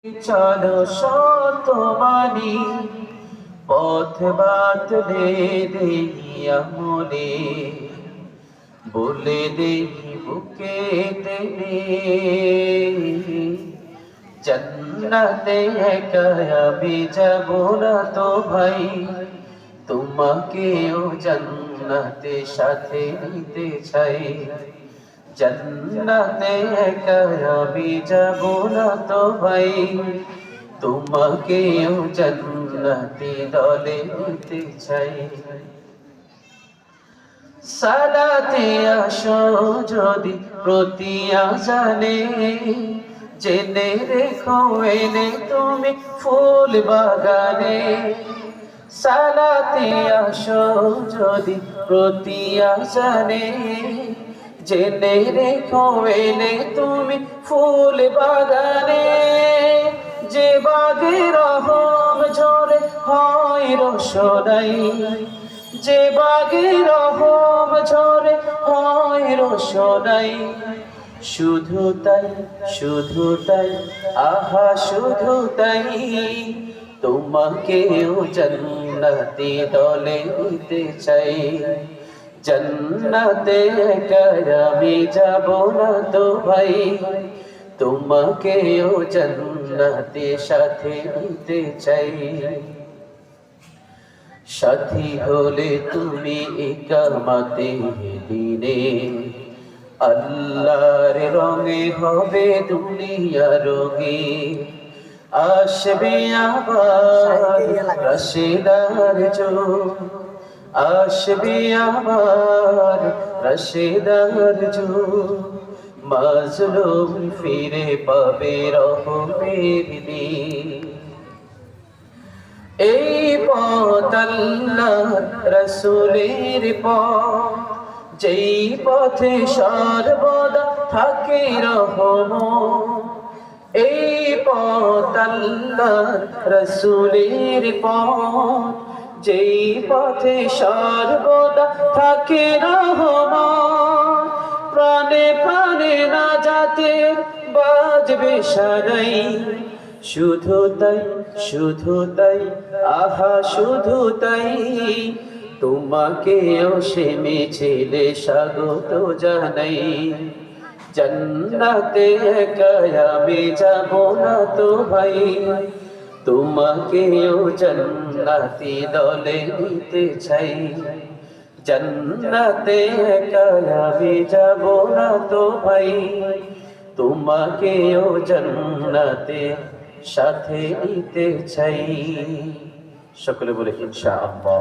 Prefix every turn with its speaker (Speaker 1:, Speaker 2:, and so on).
Speaker 1: চলো শত মানি পথ বাতলে দেহিয়া মনে বলে দেহি বুকে তেনে জন্নতে একা আমি যাব না তো ভাই তোমাকেও জন্নতে সাথে নিতে চাই জন্নতে একা আমি যাব না তো ভাই তোমাকেও জন্নতি দলে নিতে চাই সালাতে আসো যদি প্রতি আজানে জেনে রেখো এনে তুমি ফুল বাগানে সালাতে আসো যদি প্রতি আজানে জেনে রেখো এনে তুমি ফুল বাগানে যে বাগে রহম ঝরে হয় রসনাই যে বাগে রহম ঝরে হয় রসনাই শুধু তাই আহা শুধু তাই তোমাকেও জান্নাতি দলে নিতে চাই জন্নতে একা আমি যাব না তো ভাই তোমাকেও জন্নতে সাথে নিতে চাই সাথী হলে তুমি ইকামতে দিনে আল্লাহর রঙে হবে দুনিয়া রঙে আসবে আবার রশিদার যুগ আসবে আবার রশিদার যুগ মাজলুম ফিরে পাবে রহমের দিন এই পথ আল্লাহর রাসূলের পথ যেই পথে সর্বদা থাকে রহমত এই পথ আল্লাহর রাসূলের পথ যেই পথে সর্বদা থাকে রহমত প্রাণে প্রাণে নাজাতের বাজবে সানাই শুধু তাই আহা শুধু তাই তোমাকেও সে মিছিলে স্বাগত জানাই জন্নতে একা আমি যাব না তো ভাই তোমাকেও জন্নতি দলে নিতে চাই জন্নতে একা আমি যাব না তো ভাই তোমাকেও জন্নতে সাথে নিতে চাই সকলে বলে ইনশাআল্লাহ।